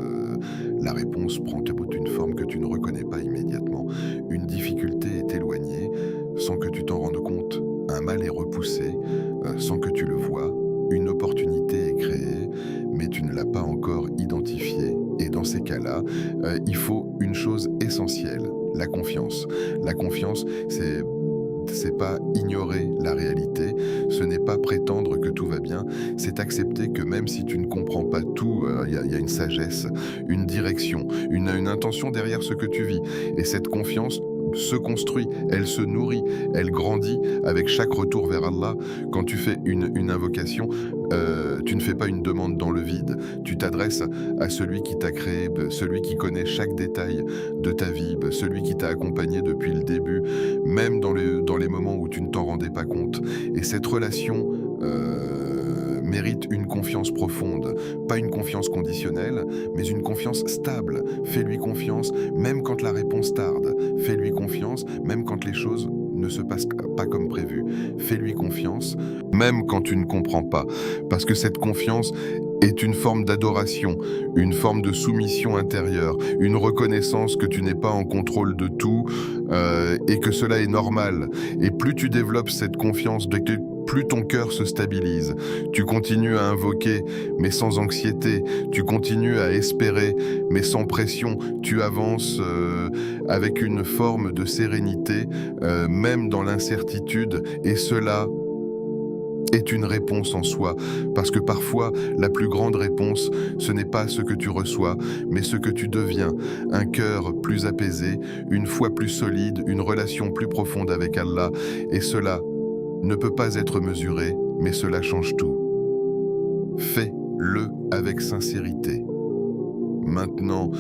la réponse prend toute une forme que tu ne reconnais pas immédiatement. Une difficulté est éloignée sans que tu t'en rendes compte, un mal est repoussé sans que tu le vois, une opportunité est créée, mais tu ne l'as pas encore identifiée. Et dans ces cas-là, il faut une chose essentielle, la confiance. La confiance, c'est pas ignorer la réalité, ce n'est pas prétendre que tout va bien, c'est accepter que même si tu ne comprends pas tout, il y a une sagesse, une direction, une intention derrière ce que tu vis. Et cette confiance se construit, elle se nourrit, elle grandit avec chaque retour vers Allah. Quand tu fais une invocation, tu ne fais pas une demande dans le vide, tu t'adresses à celui qui t'a créé, celui qui connaît chaque détail de ta vie, celui qui t'a accompagné depuis le début, même dans les moments où tu ne t'en rendais pas compte. Et cette relation mérite une confiance profonde, pas une confiance conditionnelle, mais une confiance stable. Fais-lui confiance même quand la réponse tarde. Fais-lui confiance même quand les choses ne se passent pas comme prévu. Fais-lui confiance même quand tu ne comprends pas. Parce que cette confiance est une forme d'adoration, une forme de soumission intérieure, une reconnaissance que tu n'es pas en contrôle de tout et que cela est normal. Et plus tu développes cette confiance, plus ton cœur se stabilise. Tu continues à invoquer, mais sans anxiété. Tu continues à espérer, mais sans pression. Tu avances avec une forme de sérénité, même dans l'incertitude. Et cela est une réponse en soi, parce que parfois, la plus grande réponse, ce n'est pas ce que tu reçois, mais ce que tu deviens. Un cœur plus apaisé, une foi plus solide, une relation plus profonde avec Allah. Et cela ne peut pas être mesuré, mais cela change tout. Fais-le avec sincérité. Maintenant,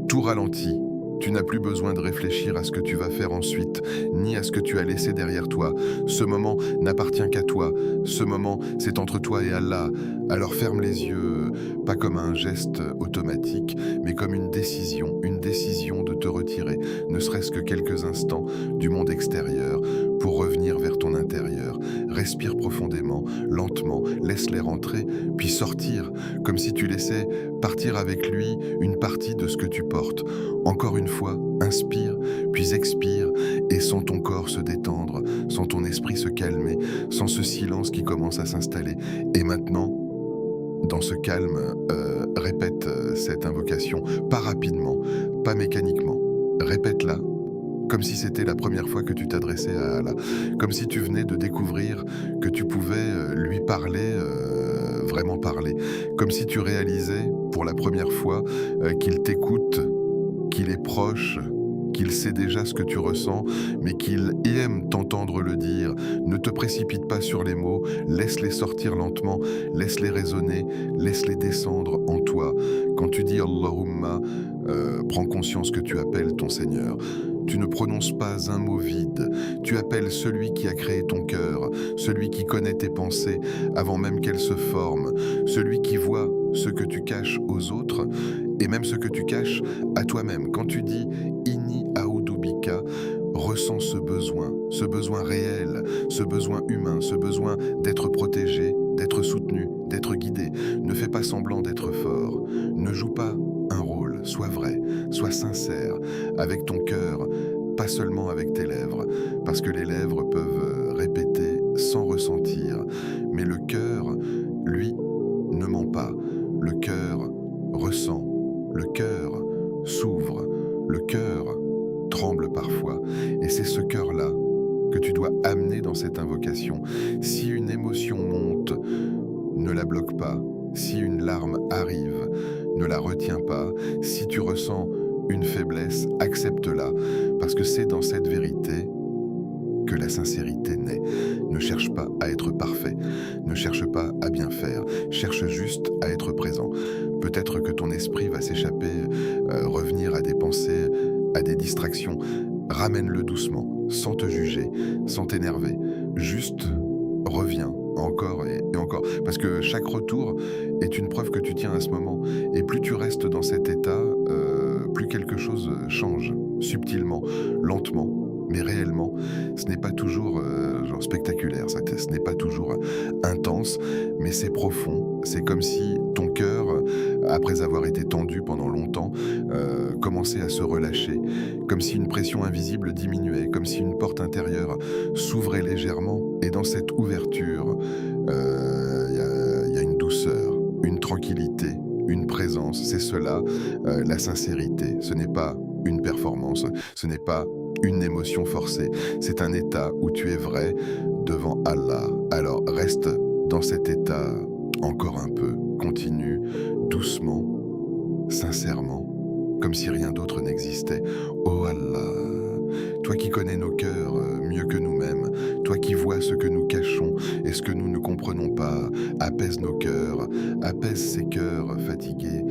tout ralentit. Tu n'as plus besoin de réfléchir à ce que tu vas faire ensuite, ni à ce que tu as laissé derrière toi. Ce moment n'appartient qu'à toi. Ce moment, c'est entre toi et Allah. Alors ferme les yeux, pas comme un geste automatique, mais comme une décision de te retirer, ne serait-ce que quelques instants du monde extérieur, pour revenir vers ton intérieur. Respire profondément, lentement, laisse-les rentrer, puis sortir, comme si tu laissais partir avec lui une partie de ce que tu portes. Encore une fois, inspire, puis expire, et sens ton corps se détendre, sens ton esprit se calmer, sens ce silence qui commence à s'installer. Et maintenant, dans ce calme, répète cette invocation, pas rapidement, pas mécaniquement. Répète-la, comme si c'était la première fois que tu t'adressais à Allah, comme si tu venais de découvrir que tu pouvais lui parler, vraiment parler, comme si tu réalisais pour la première fois qu'il t'écoute, qu'il est proche, qu'il sait déjà ce que tu ressens, mais qu'il aime t'entendre le dire. Ne te précipite pas sur les mots, laisse-les sortir lentement, laisse-les résonner, laisse-les descendre en toi. Quand tu dis Allahumma, prends conscience que tu appelles ton Seigneur. Tu ne prononces pas un mot vide, tu appelles celui qui a créé ton cœur, celui qui connaît tes pensées avant même qu'elles se forment, celui qui voit ce que tu caches aux autres et même ce que tu caches à toi-même. Quand tu dis « Inni A'udhu Bika », ressens ce besoin réel, ce besoin humain, ce besoin d'être protégé, d'être soutenu, d'être guidé. Ne fais pas semblant d'être fort, ne joue pas un rôle, sois vrai, sois sincère, avec ton cœur, pas seulement avec tes lèvres, parce que les lèvres peuvent répéter sans ressentir, mais le cœur, lui, ne ment pas. Le cœur ressent, le cœur s'ouvre, le cœur tremble parfois, et c'est ce cœur-là que tu dois amener dans dans cette invocation. Si une émotion monte, ne la bloque pas. Si une larme arrive, ne la retiens pas. Si tu ressens une faiblesse, accepte-la, parce que c'est dans cette vérité que la sincérité naît. Ne cherche pas à être parfait, ne cherche pas à bien faire, cherche juste à être présent. Peut-être que ton esprit va s'échapper, revenir à des pensées, à des distractions. Ramène-le doucement, sans te juger, sans t'énerver. Juste reviens encore et encore. Parce que chaque retour est une preuve que tu tiens à ce moment. Et plus tu restes dans cet état, plus quelque chose change, subtilement, lentement. Mais réellement, ce n'est pas toujours genre spectaculaire, ce n'est pas toujours intense, mais c'est profond. C'est comme si ton cœur, après avoir été tendu pendant longtemps, commençait à se relâcher, comme si une pression invisible diminuait, comme si une porte intérieure s'ouvrait légèrement. Et dans cette ouverture, il y a une douceur, une tranquillité, une présence. C'est cela, la sincérité. Ce n'est pas une performance, ce n'est pas une émotion forcée, c'est un état où tu es vrai devant Allah. Alors reste dans cet état encore un peu, continue doucement, sincèrement, comme si rien d'autre n'existait. Oh Allah, toi qui connais nos cœurs mieux que nous-mêmes, toi qui vois ce que nous cachons et ce que nous ne comprenons pas, apaise nos cœurs, apaise ces cœurs fatigués,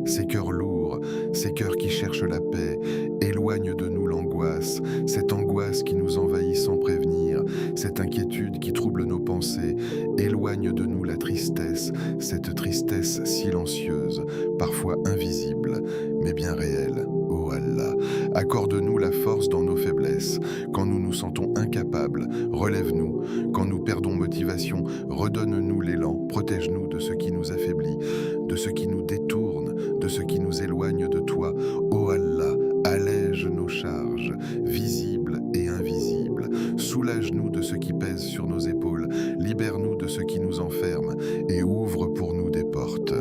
ces cœurs lourds, ces cœurs qui cherchent la paix, éloigne de nous l'angoisse, cette angoisse qui nous envahit sans prévenir, cette inquiétude qui trouble nos pensées, éloigne de nous la tristesse, cette tristesse silencieuse, parfois invisible, mais bien réelle. Oh Allah, accorde-nous la force dans nos faiblesses. Quand nous nous sentons incapables, relève-nous. Quand nous perdons motivation, redonne-nous l'élan. Protège-nous de ce qui nous affaiblit, de ce qui nous détourne, de ce qui nous éloigne de toi. Oh Allah, allège nos charges, visibles et invisibles. Soulage-nous de ce qui pèse sur nos épaules. Libère-nous de ce qui nous enferme et ouvre pour nous des portes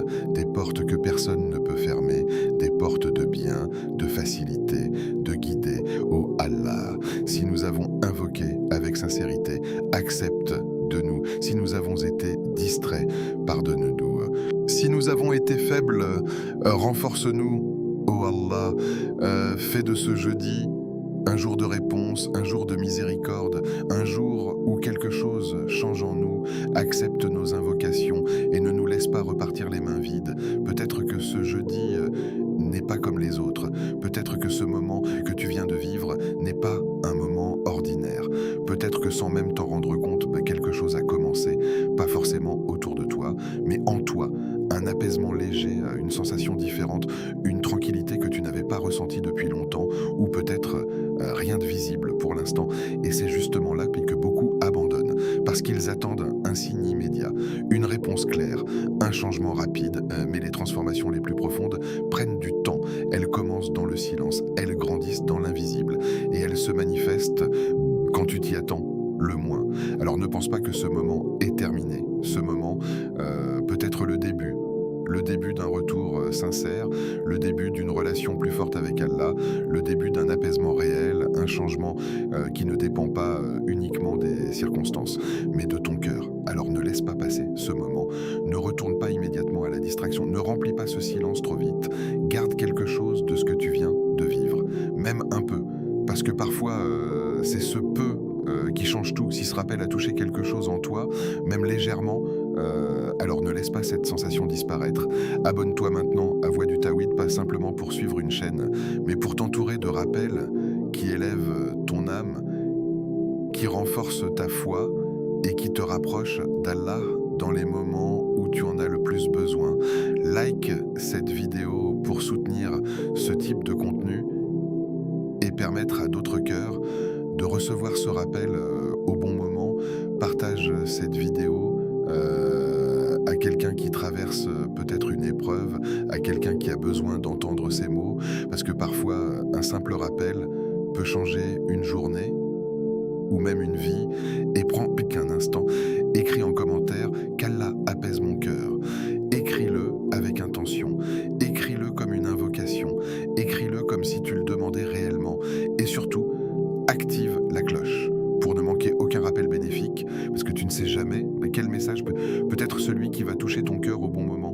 que personne ne peut fermer, des portes de bien, de facilité, de guider. Oh Allah, si nous avons invoqué avec sincérité, accepte de nous. Si nous avons été distraits, pardonne-nous. Si nous avons été faibles, renforce-nous. Oh Allah, fais de ce jeudi un jour de réponse, un jour de miséricorde, un jour où quelque chose change en nous. Accepte nos invocations et ne nous laisse pas repartir les mains vides. Peut-être que ce jeudi n'est pas comme les autres. Peut-être que ce moment que tu viens de vivre n'est pas un moment ordinaire. Peut-être que sans même t'en rendre compte, quelque chose a commencé, pas forcément autour de toi, mais en toi. Un apaisement léger, une sensation différente, une tranquillité que tu n'avais pas ressentie depuis longtemps, ou peut-être rien de visible pour l'instant. Et c'est justement là que beaucoup abandonnent, parce qu'ils attendent un signe immédiat, une réponse claire, un changement rapide, mais les transformations les plus profondes prennent du temps. Elles commencent dans le silence, elles grandissent dans l'invisible, et elles se manifestent quand tu t'y attends le moins. Alors ne pense pas que ce moment est terminé. Ce moment peut être le début d'un retour sincère, le début d'une relation plus forte avec Allah, le début d'un apaisement réel, un changement qui ne dépend pas uniquement des circonstances, mais de ton cœur. Alors ne laisse pas passer ce moment, ne retourne pas immédiatement à la distraction, ne remplis pas ce silence trop vite, garde quelque chose de ce que tu viens de vivre, même un peu, parce que parfois c'est ce peu qui change tout. Si ce rappel a touché quelque chose en toi, même légèrement, alors ne laisse pas cette sensation disparaître. Abonne-toi maintenant à Voix du Tawhid, pas simplement pour suivre une chaîne, mais pour t'entourer de rappels qui élèvent ton âme, qui renforcent ta foi et qui te rapprochent d'Allah dans les moments où tu en as le plus besoin. Like cette vidéo pour soutenir ce type de contenu et permettre à d'autres cœurs de recevoir ce rappel au bon moment. Partage cette vidéo à quelqu'un qui traverse peut-être une épreuve, à quelqu'un qui a besoin d'entendre ces mots, parce que parfois un simple rappel peut changer une journée ou même une vie. Et prends plus qu'un instant, écris en commentaire qu'Allah apaise mon cœur. Écris-le avec intention, écris-le comme une invocation, écris-le comme si tu le demandais réellement, et surtout active la cloche pour ne manquer aucun rappel bénéfique. message, peut-être celui qui va toucher ton cœur au bon moment.